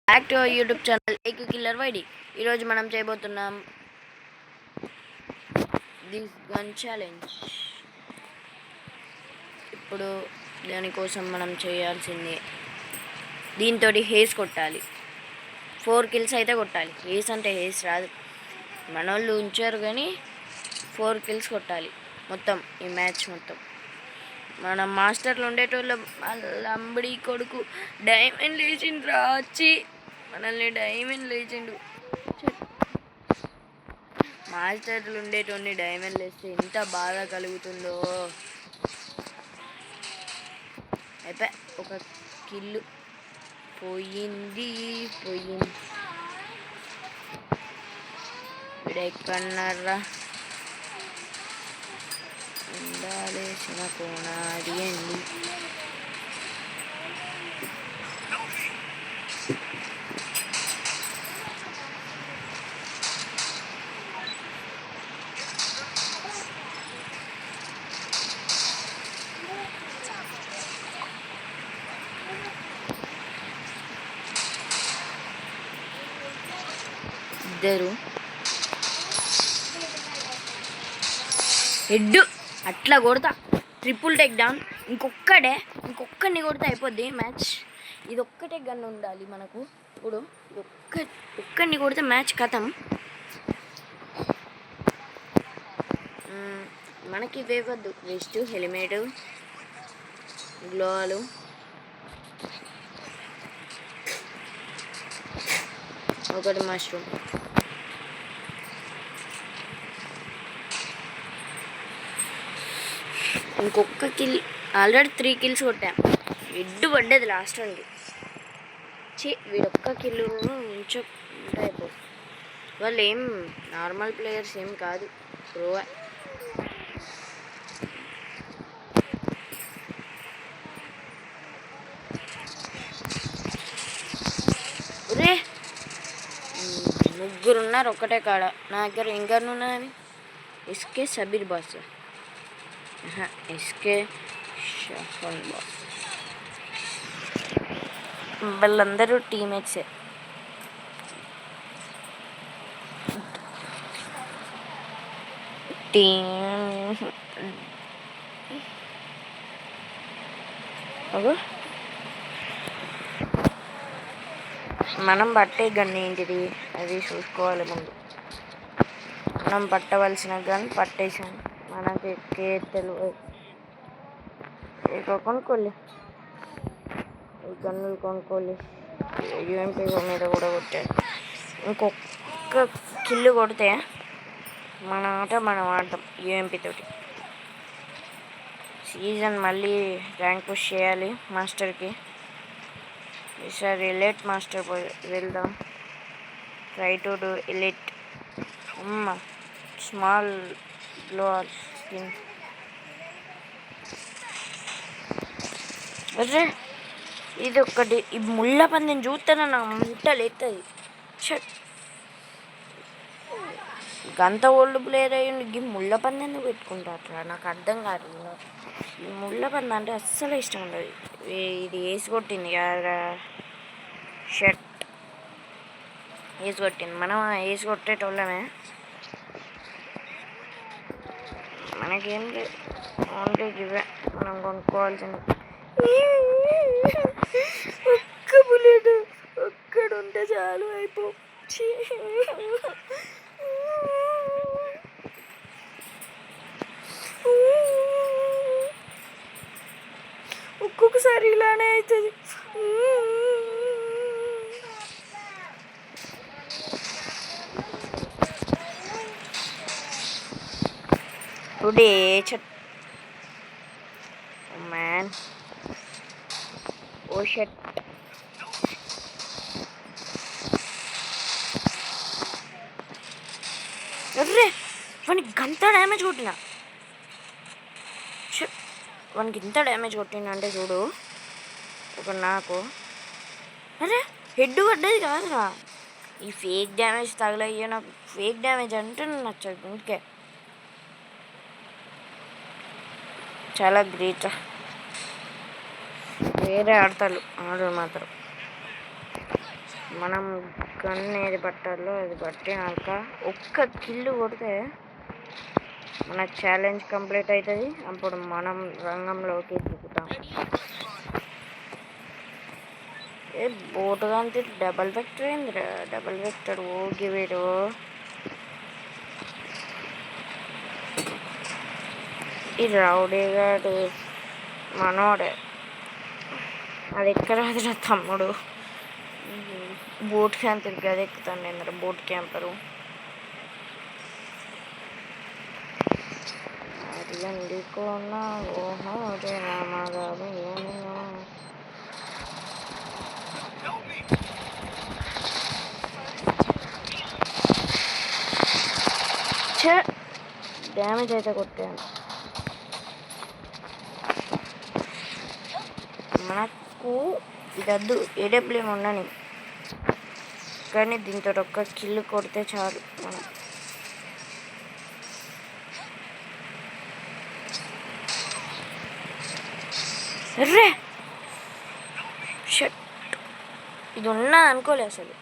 Back to our YouTube channel ఏకు killer వైడి. ఈరోజు మనం చేయబోతున్నాం దిస్ గన్ ఛాలెంజ్. ఇప్పుడు దానికోసం మనం చేయాల్సింది దీంతో హేస్ కొట్టాలి. 4 kills అయితే కొట్టాలి. హేస్ అంటే హేస్ రాదు, మన వాళ్ళు ఉంచారు కానీ 4 kills కొట్టాలి మొత్తం ఈ మ్యాచ్ మొత్తం. మన మాస్టర్లు ఉండేటోళ్ళ లంబడి కొడుకు డైమండ్ లేచిండు రాచి మనల్ని డైమండ్ లేచిండు. మాస్టర్లు ఉండేటోన్ని డైమండ్ లేస్తే ఎంత బాధ కలుగుతుందో. అయిపోయి ఒక కిల్లు పోయింది. ఎక్కడన్నారా ఉండాలేసిన కోనాది అండి. ఇద్దరు హెడ్ అట్లా కొడతా, ట్రిపుల్ టేక్ డౌన్. ఇంకొక్కడిని కొడితే అయిపోద్ది మ్యాచ్. ఇది ఒక్కటే గన్ ఉండాలి మనకు. ఇప్పుడు ఒక్కడిని కొడితే మ్యాచ్ ఖతం. మనకి ఇవ్వద్దు, వెస్ట్, హెల్మెట్, గ్లోవాలు, ఒకటి మష్రూమ్. ఇంకొక కిల్, ఆల్రెడీ 3 kills కొట్టాం. ఎడ్డు పడ్డది లాస్ట్ వన్కి. వీడొక్క కిల్లు ఉంచుకుంటే అయిపోయి. వాళ్ళు ఏం నార్మల్ ప్లేయర్స్ ఏం కాదు, ప్రో. రే ముగ్గురున్నారు ఒక్కటే కాడ. నా దగ్గర ఇంకనున్నాయని SK Sabeer boss, SK Shafal boss, వాళ్ళందరూ టీమేట్సే. మనం పట్టే గన్ ఏంటిది అది చూసుకోవాలి ముందు. మనం పట్టవలసిన గన్ పట్టేసాం. మనకి తెలియదు. కొనుక్కోలే ఈ గన్నులు, కొనుక్కోలే. యూఎంపీ మీద కూడా కొట్టాడు. ఇంకొక కిల్లు కొడితే మన ఆట మనం ఆడతాం యూఎంపీ తోటి. సీజన్ మళ్ళీ ర్యాంక్ పుష్ చేయాలి మాస్టర్కి. ఈసారి ఎలైట్ మాస్టర్ వెళ్దాం. Try to do elite. Small గ్లోవల్ skin. అరే ఇది ఒక్కటి, ఈ ముళ్ళ పందిని చూస్తేనే నాకు ముట్టలేస్తుంది. గంత ఓల్డ్ ప్లేయర్ అయ్యింది, ఈ ముళ్ళ పంది ఎందుకు పెట్టుకుంటారా నాకు అర్థం కాదు. ఈ ముళ్ళ పంది అంటే అస్సలు ఇష్టం ఉండదు. ఇది వేసి కొట్టింది షర్ట్ వేసి కొట్టింది. మనం వేసి కొట్టేటోళ్ళమే. మనకేం లేదు, ఓన్లీ ఇవే మనం కొనుక్కోవాల్సింది. ఒక్క బుల్లెట్ ఒక్కడుంటే చాలు అయిపో. ఒక్కొక్కసారి ఇలానే అవుతుంది. Today man oh shut. Array వానికి గంత డ్యామేజ్ కొట్టినా, వానికి ఇంత డ్యామేజ్ కొట్టిందంటే చూడు ఒక నాకు. అరే హెడ్ పడ్డది కాదురా, ఈ ఫేక్ డ్యామేజ్ తగలయ్యా. నాకు ఫేక్ డ్యామేజ్ అంటే నచ్చదు. ఇంకే చాలా గ్రేట్. వేరే ఆడతారు మాత్రం మనం గన్ ఏది పట్టాలో అది పట్టినాక ఒక్క కిల్లు కొడితే మన ఛాలెంజ్ కంప్లీట్ అవుతుంది. అప్పుడు మనం రంగంలోకి దిగుతాం. ఏ బోటుగా అంతే డబల్ వెక్టర్ ఏందిరా? డబల్ వెక్టర్ ఓకే వీడు. ఈ రౌడీ గాడు మనోడే. అది ఎక్కరాదురా తమ్ముడు. బోట్ క్యాంపర్ గది ఎక్కుతాను నేను. బోట్ క్యాంపరు అది ఎందుకున్నా ఓహో రే రామగారు డ్యామేజ్ అయితే కొట్టాను. మనకు ఇదద్దు, ఏడబ్ల్యూ ఉండని, కానీ దీంతో ఒక్క కిల్లు కొడితే చాలు. మనం రే షట్, ఇది ఉన్నా అనుకోలే అసలు.